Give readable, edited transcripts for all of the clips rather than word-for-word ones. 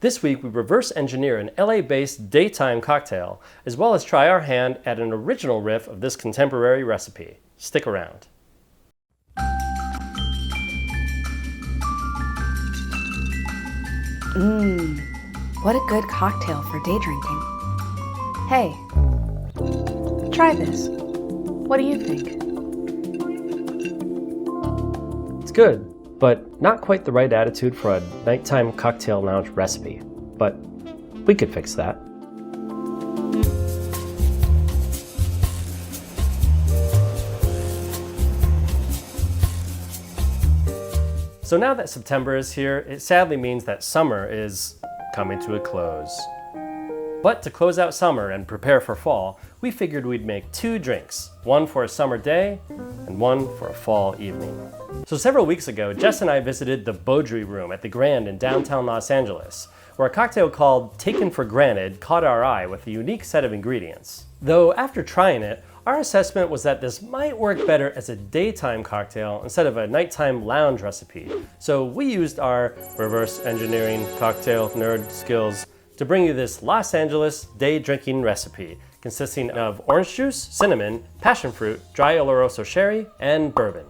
This week we reverse engineer an LA-based daytime cocktail, as well as try our hand at an original riff of this contemporary recipe. Stick around. What a good cocktail for day drinking. Hey, try this. What do you think? It's good, but not quite the right attitude for a nighttime cocktail lounge recipe. But we could fix that. So now that September is here, it sadly means that summer is coming to a close. But to close out summer and prepare for fall, we figured we'd make two drinks, one for a summer day and one for a fall evening. So several weeks ago, Jess and I visited the Beaudry Room at the Grand in downtown Los Angeles, where a cocktail called Taken for Granted caught our eye with a unique set of ingredients. Though after trying it, our assessment was that this might work better as a daytime cocktail instead of a nighttime lounge recipe. So we used our reverse engineering cocktail nerd skills to bring you this Los Angeles day drinking recipe consisting of orange juice, cinnamon, passion fruit, dry Oloroso Sherry, and bourbon.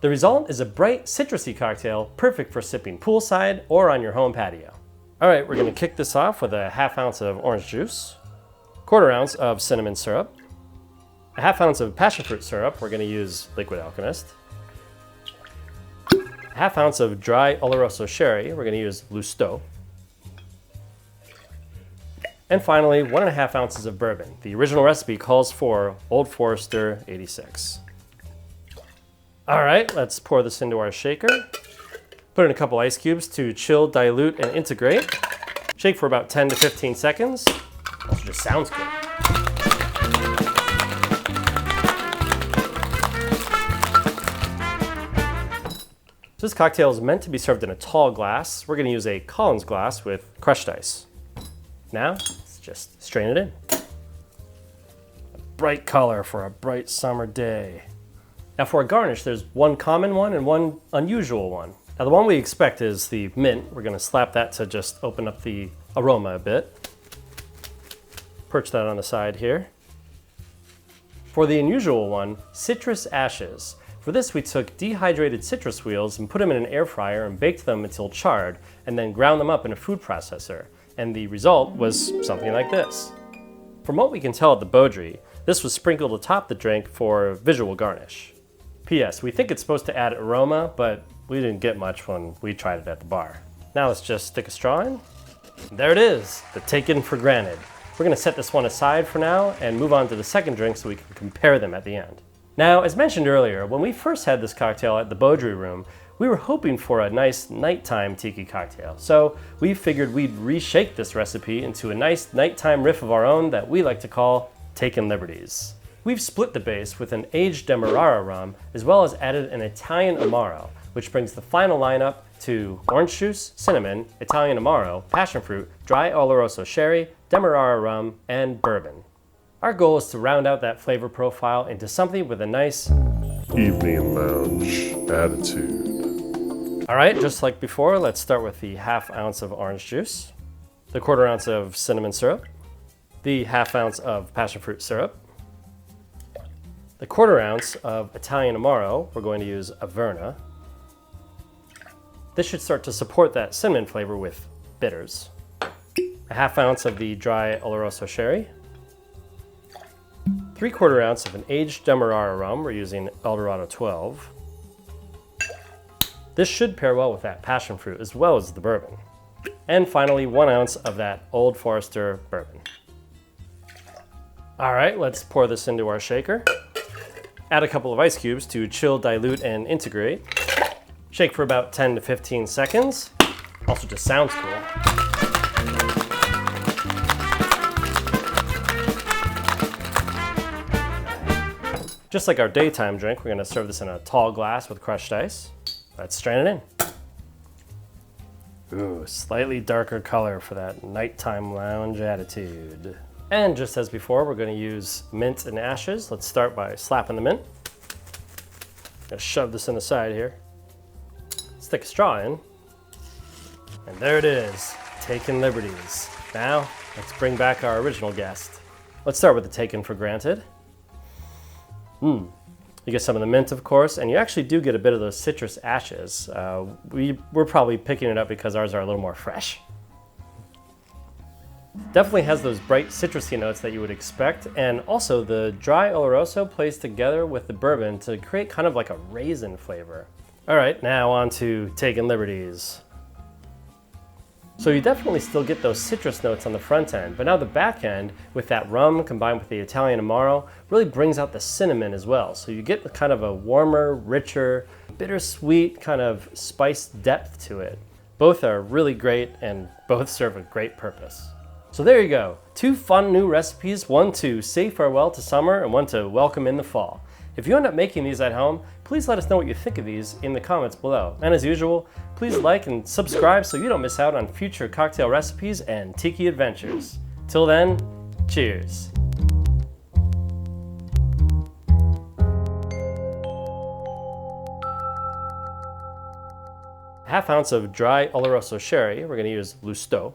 The result is a bright citrusy cocktail perfect for sipping poolside or on your home patio. All right, we're gonna kick this off with a ½ ounce of orange juice, 1/4 ounce of cinnamon syrup, a ½ ounce of passion fruit syrup, we're gonna use Liquid Alchemist, a ½ ounce of dry Oloroso Sherry, we're gonna use Outtro, and finally 1½ ounces of bourbon. The original recipe calls for Old Forester 86. All right, let's pour this into our shaker. Put in a couple ice cubes to chill, dilute, and integrate. Shake for about 10 to 15 seconds. Also just sounds good. So this cocktail is meant to be served in a tall glass. We're gonna use a Collins glass with crushed ice. Now, let's just strain it in. A bright color for a bright summer day. Now for a garnish, there's one common one and one unusual one. Now the one we expect is the mint. We're gonna slap that to just open up the aroma a bit. Perch that on the side here. For the unusual one, citrus ashes. For this, we took dehydrated citrus wheels and put them in an air fryer and baked them until charred, and then ground them up in a food processor. And the result was something like this. From what we can tell at the Beaudry, this was sprinkled atop the drink for visual garnish. P.S. We think it's supposed to add aroma, but we didn't get much when we tried it at the bar. Now let's just stick a straw in. And there it is, the Taken for Granted. We're gonna set this one aside for now and move on to the second drink so we can compare them at the end. Now, as mentioned earlier, when we first had this cocktail at the Beaudry Room, we were hoping for a nice nighttime tiki cocktail. So we figured we'd reshake this recipe into a nice nighttime riff of our own that we like to call Takin Liberties. We've split the base with an Aged Demerara Rum, as well as added an Italian Amaro, which brings the final lineup to orange juice, cinnamon, Italian Amaro, passion fruit, dry Oloroso Sherry, Demerara Rum, and bourbon. Our goal is to round out that flavor profile into something with a nice evening lounge attitude. All right, just like before, let's start with the ½ ounce of orange juice, the 1/4 ounce of cinnamon syrup, the ½ ounce of passion fruit syrup, the 1/4 ounce of Italian Amaro. We're going to use Averna. This should start to support that cinnamon flavor with bitters. A ½ ounce of the dry Oloroso Sherry, 3/4 ounce of an Aged Demerara Rum. We're using Eldorado 12. This should pair well with that passion fruit as well as the bourbon. And finally, 1 ounce of that Old Forester bourbon. All right, let's pour this into our shaker. Add a couple of ice cubes to chill, dilute, and integrate. Shake for about 10 to 15 seconds. Also just sounds cool. Just like our daytime drink, we're gonna serve this in a tall glass with crushed ice. Let's strain it in. Ooh, slightly darker color for that nighttime lounge attitude. And just as before, we're gonna use mint and ashes. Let's start by slapping the mint. Gonna shove this in the side here. Stick a straw in. And there it is, Takin Liberties. Now, let's bring back our original guest. Let's start with the Taken for granted. You get some of the mint, of course, and you actually do get a bit of those citrus ashes. We're probably picking it up because ours are a little more fresh. Definitely has those bright citrusy notes that you would expect, and also the dry Oloroso plays together with the bourbon to create kind of like a raisin flavor. All right, now on to Takin Liberties. So you definitely still get those citrus notes on the front end, but now the back end, with that rum combined with the Italian Amaro, really brings out the cinnamon as well. So you get kind of a warmer, richer, bittersweet kind of spice depth to it. Both are really great and both serve a great purpose. So there you go, 2 fun new recipes, one to say farewell to summer and one to welcome in the fall. If you end up making these at home, please let us know what you think of these in the comments below. And as usual, please like and subscribe so you don't miss out on future cocktail recipes and tiki adventures. Till then, cheers. Half ounce of dry Oloroso Sherry. We're going to use Outtro.